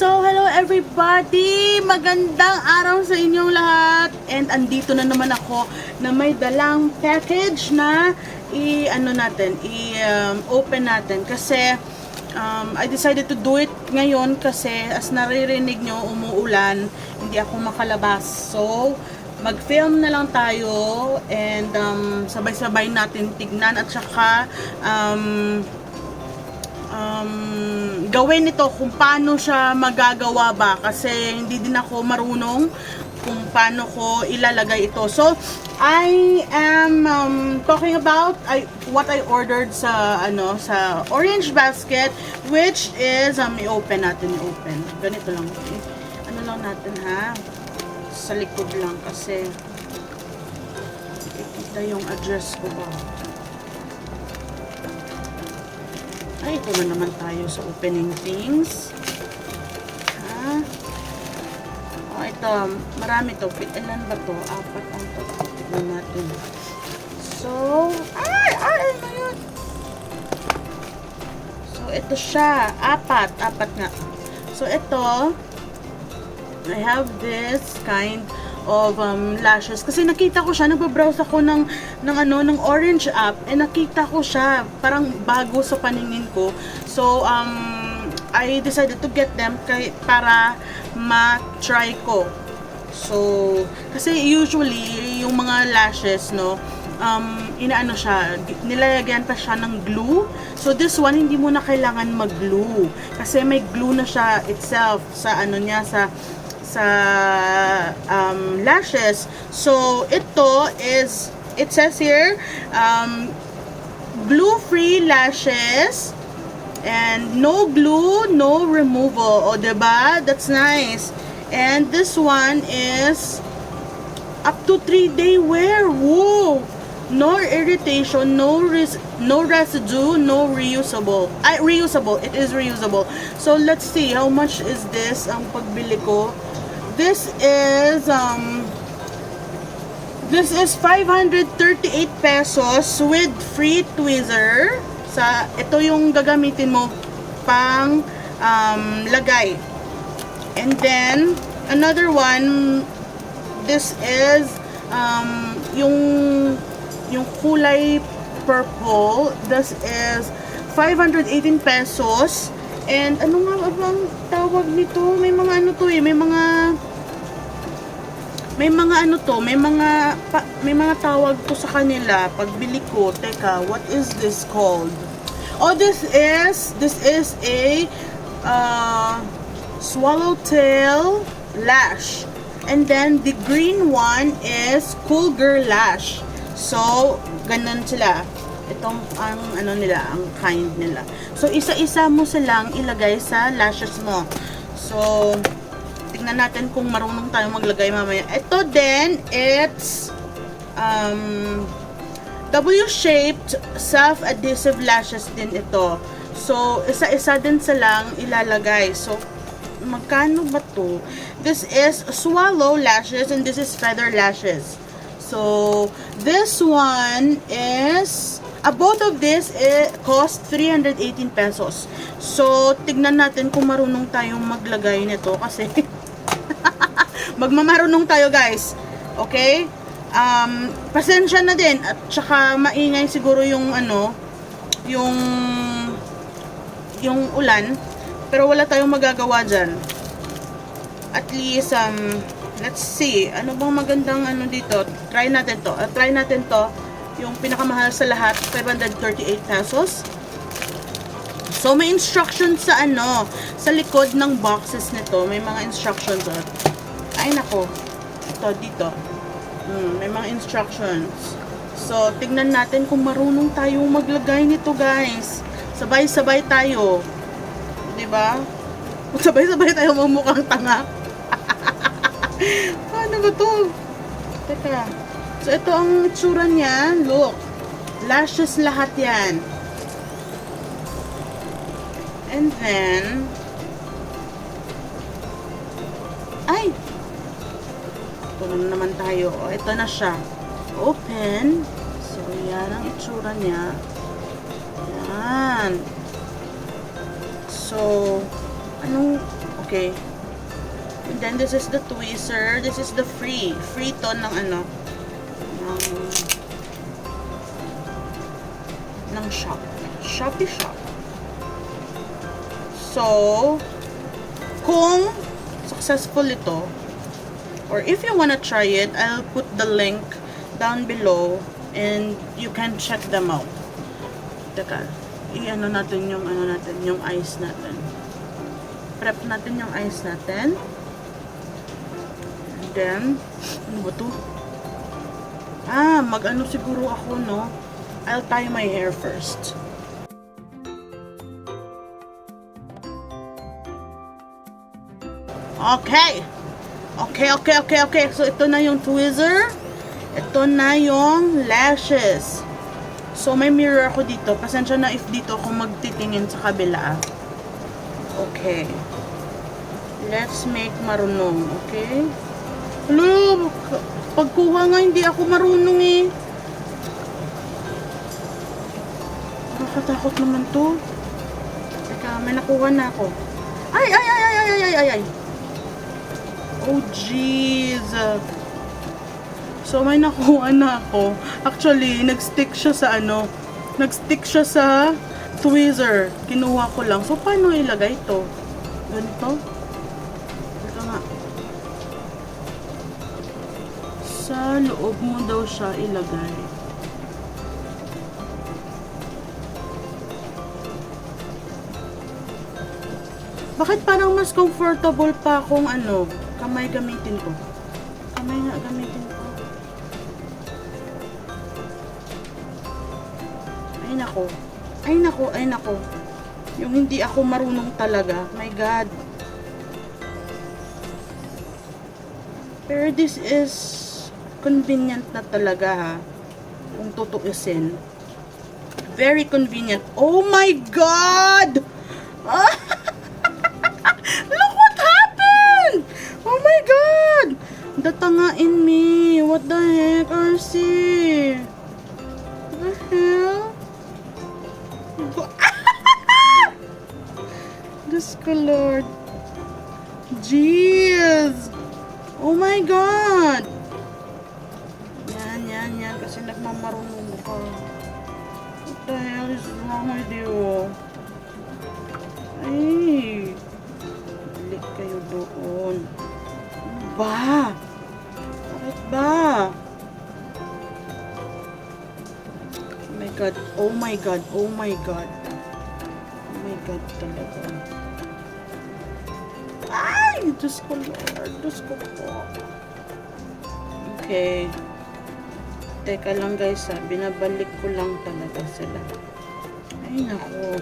So, hello everybody! Magandang araw sa inyong lahat! And andito na naman ako na may dalang package na open natin. Kasi, I decided to do it ngayon kasi as naririnig nyo, umuulan, hindi ako makalabas. So, mag-film na lang tayo and sabay-sabay natin tignan at saka gawin ito kung paano siya magagawa ba kasi hindi din ako marunong kung paano ko ilalagay ito. So I am talking about what I ordered sa sa Orange Basket, which is i-open natin, ganito lang, lang natin ha, sa likod lang kasi ikita yung address ko ba. Ay, ito na naman tayo sa opening things. Ha? Oh, ito. Marami to. Ilan ba to? 4 ang to. Tignan natin. So, ano yun? So, ito siya. 4 nga. So, ito, I have this kind of lashes kasi nakita ko siya, nagbabrowse ako ng Orange app, nakita ko siya parang bago sa paningin ko. So I decided to get them para ma-try ko. So kasi usually yung mga lashes inaano siya, nilalagyan pa siya ng glue. So this one hindi mo na kailangan mag-glue kasi may glue na siya itself sa lashes. So ito is, it says here glue-free lashes and no glue, no removal. O diba? That's nice. And this one is up to 3-day wear. Whoa! No irritation, no residue, no reusable. Reusable. It is reusable. So let's see how much is this ang pagbili ko. This is 538 pesos with free tweezer. Ito yung gagamitin mo pang lagay. And then another one, this is yung kulay purple. This is 518 pesos. And ano nga bang tawag nito? May mga may mga tawag to sa kanila pagbili ko. Teka, what is this called? Oh, this is a swallowtail lash. And then the green one is cool girl lash. So, ganun sila. Itong ang ang kind nila. So isa-isa mo silang ilagay sa lashes mo. So tingnan natin kung marunong tayo maglagay mamaya. Ito din, it's W-shaped self-adhesive lashes din ito. So isa-isa din silang ilalagay. So magkano ba to? This is swallow lashes and this is feather lashes. So this one is both of this cost 318 pesos. So, tignan natin kung marunong tayong maglagay nito kasi magmamarunong tayo, guys. Okay? Pasensya na din at saka maingay siguro yung yung ulan, pero wala tayong magagawa diyan. At least let's see. Ano bang magandang dito? Try natin to. Yung pinakamahal sa lahat, 538 pesos. So, may instructions sa sa likod ng boxes nito. May mga instructions. Ay, nako. Ito, dito. May mga instructions. So, tignan natin kung marunong tayong maglagay nito, guys. Sabay-sabay tayo. Diba? Sabay-sabay tayo mamukhang tanga. Ano ba to? Teka. So, ito ang itsura niya. Look. Lashes lahat yan. And then, ay! Ito na naman tayo. O, ito na siya. Open. So, yan ang itsura niya. Yan. So, Okay. And then this is the tweezer. This is the free to ng ano, ng Shopee shop. So, kung successful ito, or if you wanna try it, I'll put the link down below and you can check them out. Teka, i-ano natin yung yung ice natin. Prep natin yung ice natin. And then, ano ba to? Mag-ano siguro ako, no? I'll tie my hair first. Okay. So, ito na yung tweezer. Ito na yung lashes. So, may mirror ako dito. Pasensya na if dito ako magtitingin sa kabila. Okay. Let's make marunong. Okay? Hello! Pagkuha nga, hindi ako marunong eh. Nakakatakot naman to. Teka, may nakuha na ako. Ay! Oh, jeez. So, may nakuha na ako. Actually, nag-stick siya sa tweezer. Kinuha ko lang. So, paano ilagay ito? Ganito? Ito nga. Sa loob mo daw siya ilagay. Bakit parang mas comfortable pa kung kamay gamitin ko? Kamay nga gamitin ko. Ay nako. Yung hindi ako marunong talaga. My God. Pero this is convenient na talaga ha. Kung tutuusin. Very convenient. Oh my God! Look what happened! Oh my God! Datangain me. What the heck, RC? What the hell? Diyos ko, Lord. Jeez! Oh my God! Yan. Kasi nagmamarunong ka. What the hell is wrong with you? Ay! Balik kayo doon. Ano ba? Bakit ba? Oh my God talaga. Ay! Diyos ko, Lord. Diyos ko po. Okay. Teka lang guys ha. Binabalik ko lang talaga sila. Ay nako.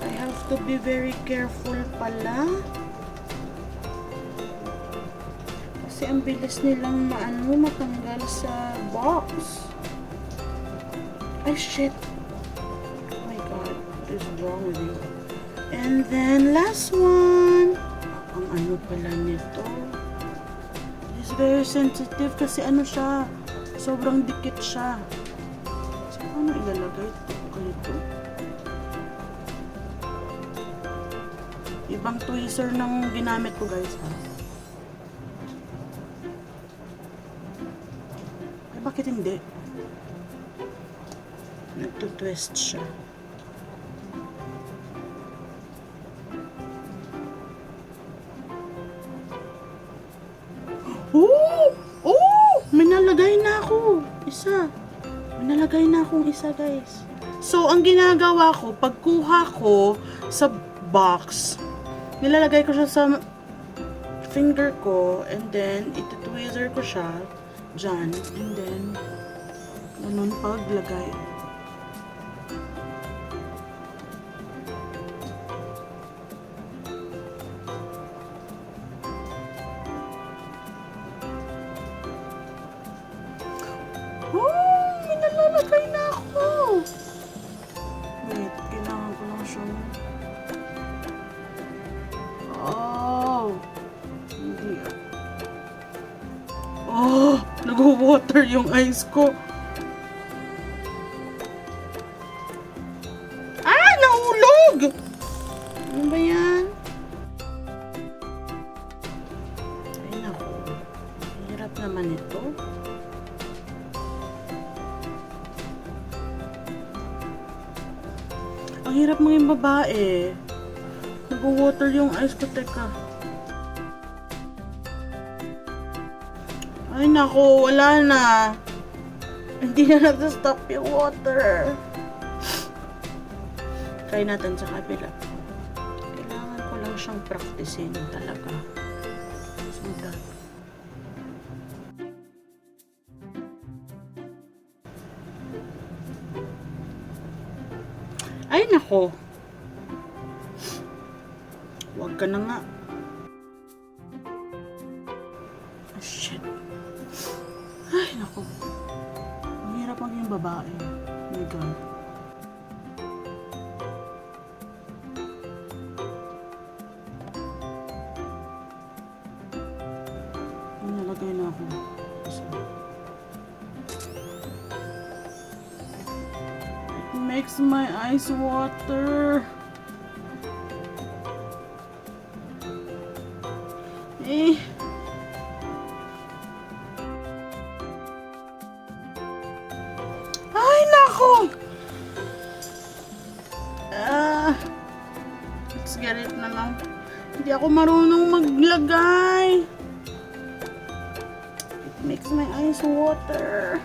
I have to be very careful pala. Kasi ang bilis nilang matanggal sa box. Ay shit. Oh my God. What is wrong with you? And then, last one. Ang pala nito. It's very sensitive kasi siya. Sobrang dikit siya. So, paano ilalagay ito? Ganito. Ibang tweezer ng ginamit ko guys ha. Ay, bakit hindi? Nagtutwist siya. May nalagay na ako. May nalagay na akong isa, guys. So, ang ginagawa ko, pagkuha ko sa box, nilalagay ko siya sa finger ko, and then, iti-tweezer ko siya dyan, and then, ganun paglagay. May nalalagay na ako. Wait, kailangan ko lang siya. Hindi. Nag-water yung eyes ko. Nahulog! Ano ba yan? ganito. Ang hirap maging babae. Nag-water yung eyes ko, teka. Ay nako, wala na. Hindi na nag-stop yung water. Try natin sa kabila. Kailangan ko lang siyang practicein talaga. So that. Ay nako. Huwag ka na nga. Oh, shit. Ay nako. Ang hirap maging babae. Oh my God. Nalagay na ako. It makes my eyes water. Eh. Ay, nako! Let's get it na lang. Hindi ako marunong maglagay. Makes my eyes water.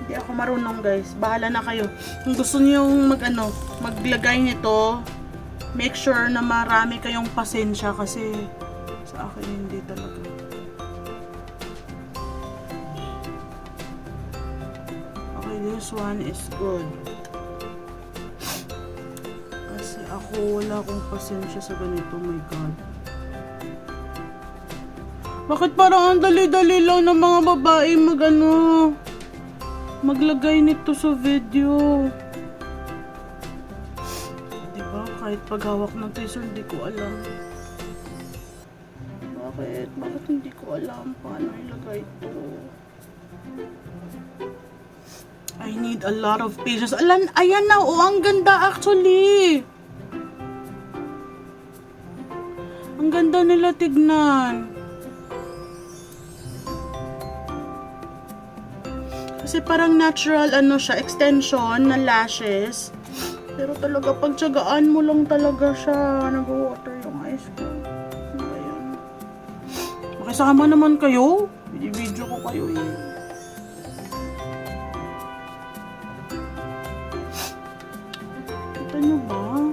Hindi ako marunong, guys. Bahala na kayo. Kung gusto niyo maglagay nito, make sure na marami kayong pasensya kasi sa akin hindi talaga. Okay, this one is good. Kasi ako wala akong pasensya sa ganito, my God. Bakit parang ang dali-dali lang ng mga babae maglagay nito sa video? Diba? Kahit paghawak ng tweezer, hindi ko alam. Bakit? Bakit hindi ko alam paano ilagay ito? I need a lot of patience. Ayan na, oh, ang ganda actually. Ang ganda nila tignan. Kasi parang natural siya, extension na lashes. Pero talaga pag tiyagaan mo lang talaga siya, nag-water yung eyes ko. Ano ba yan? Makisama naman kayo. Video ko kayo eh. Kita nyo ba?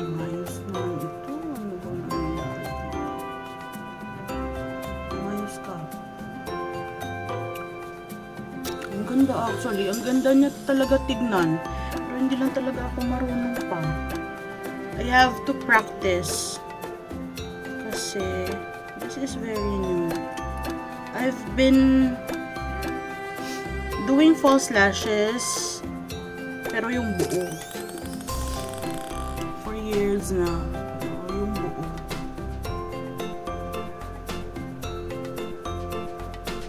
Ayos naman ito. Ano ba nangyayari? Ayos ka. Ang ganda actually. Ang ganda niya talaga tignan. Pero hindi lang talaga ako marunong pa. I have to practice. Kasi this is very new. I've been doing false lashes. Pero yung buo. For years na. Yung buo.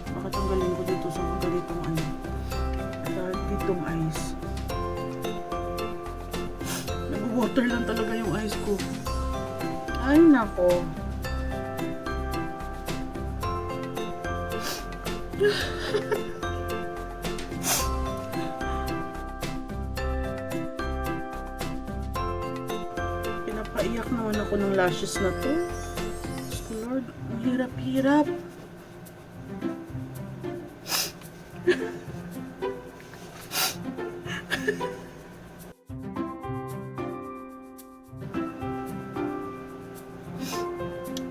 Bakit ang galing ko dito sa mga ganitong ditong eyes. Nag-water lang talaga yung eyes ko. Ay, nako. Pinapaiyak naman ako ng lashes na to. Diyos ko, Lord, ang hirap-hirap.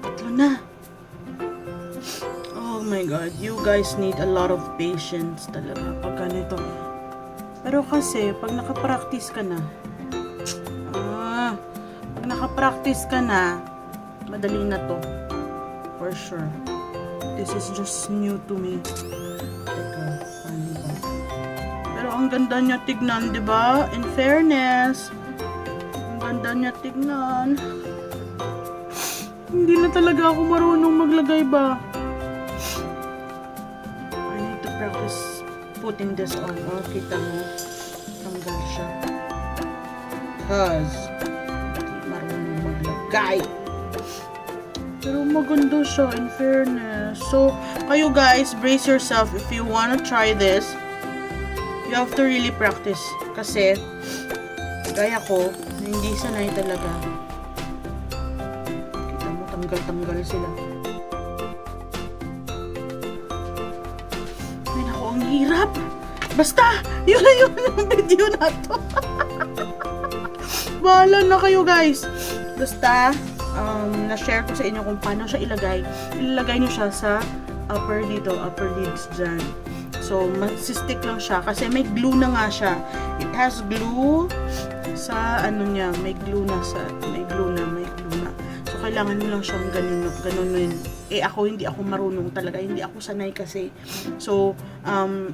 Tatlo na. Oh my God, you guys need a lot of patience talaga pag ganito. Pero kasi, pag nakapractice ka na, madali na to. For sure. This is just new to me. Teka, paano ba? Pero ang ganda niya tignan, di ba? In fairness, ang ganda niya tignan. Hindi na talaga ako marunong maglagay ba? I need to practice putting this on. Oh, kita mo. Tanggal siya. Because hindi marunong maglagay. Pero maganda siya, in fairness. So, kayo guys, brace yourself if you wanna try this. You have to really practice. Kasi, gaya ko, hindi sanay talaga. Kita mo, tanggal-tanggal sila. Ay, naku, ang hirap. Basta, yun na yun yung video na to. Bahala na kayo guys. Basta, na-share ko sa inyo kung paano siya ilagay. Ilalagay nyo siya sa upper dito, upper lids dyan. So, mag-stick lang siya kasi may glue na nga siya. It has glue sa ano niya, may glue na. So, kailangan nyo lang siyang ganunin. Ako, hindi ako marunong talaga. Hindi ako sanay kasi. So,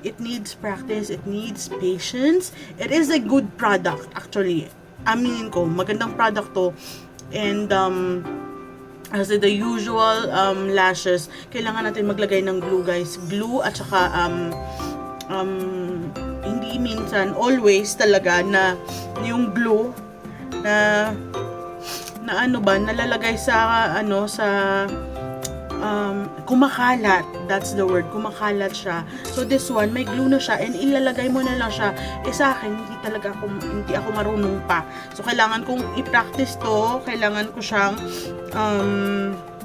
it needs practice. It needs patience. It is a good product, actually. Aminin ko, magandang product to. And, as the usual lashes, kailangan natin maglagay ng glue, guys. Glue at saka, hindi minsan, always talaga na yung glue na ano ba, nalalagay sa, kumakalat. That's the word, kumakalat siya. So this one, may glue na siya and ilalagay mo na lang siya. Sa akin, hindi ako marunong pa. So kailangan kong i-practice to, kailangan ko siyang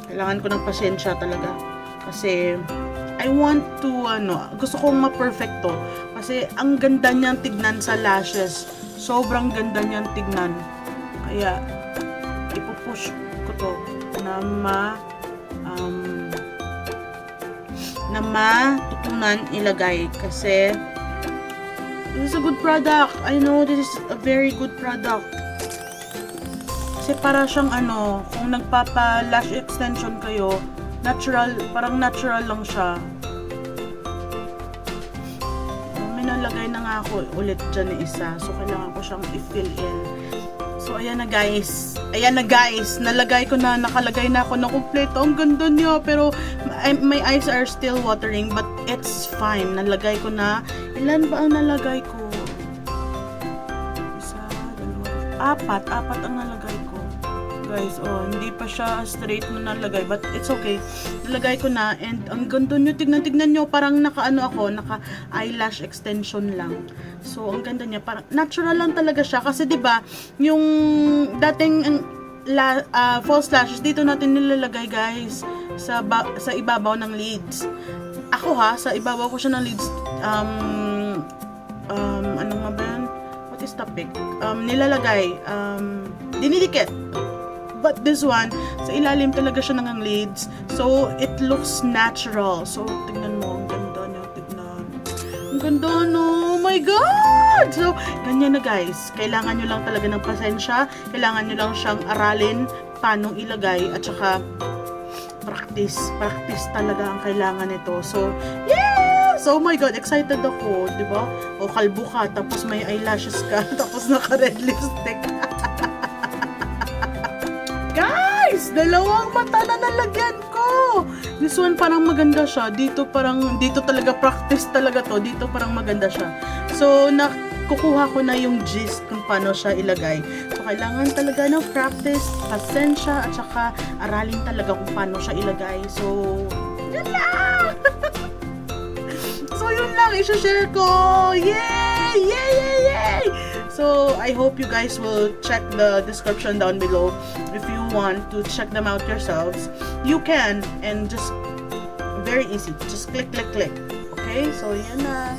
kailangan ko ng pasensya talaga. Kasi I want to gusto kong ma-perfect to. Kasi ang ganda niyang tignan sa lashes. Sobrang ganda niyang tignan. Kaya ipupush ko to na matutunan ilagay kasi this is a good product. I know this is a very good product. Kasi para siyang kung nagpapa-lash extension kayo, natural, parang natural lang siya. May nalagay na nga ako ulit dyan na isa. So, kailangan ko siyang i-fill in. So, ayan na guys. Nalagay ko na, nakalagay na ako na kompleto. Ang ganda niya. Pero, my eyes are still watering. But, it's fine. Nalagay ko na. Ilan ba ang nalagay ko? Isa, dalawa, apat ang nalagay ko. Guys, hindi pa siya straight na nalagay. But, it's okay. Nalagay ko na. And, ang ganda niyo. Tignan nyo. Parang naka eyelash extension lang. So, ang ganda niya. Parang natural lang talaga siya. Kasi, di ba yung dating false lashes, dito natin nilalagay, guys. Sa ibabaw ng lids. Ako sa ibabaw ko siya ng lids. Ano nga ba yan? What is topic? Nilalagay. Dinidikit. But this one, sa ilalim talaga siya ng lids. So, it looks natural. So, tignan mo. Ang ganda niya. Tignan. Ang ganda, no? Oh my God! So, ganyan na guys. Kailangan nyo lang talaga ng pasensya. Kailangan nyo lang siyang aralin paano ilagay. At saka, practice. Practice talaga ang kailangan nito. So, yes! Oh my God, excited ako. Diba? O, kalbo ka. Tapos may eyelashes ka. Tapos naka-red lipstick. Guys, dalawang mata na nalagyan ko. This one parang maganda siya. Dito talaga practice talaga to. Dito parang maganda siya. So, kukuha ko na yung gist kung paano siya ilagay. So, kailangan talaga ng practice, pasensya, at saka aralin talaga kung paano siya ilagay. So, yun lang! So, yun lang. I-share ko. Yay! Yay! Yay! Yay! So, I hope you guys will check the description down below. If you want to check them out yourselves, you can. And just, very easy. Just click. Okay? So, yan na.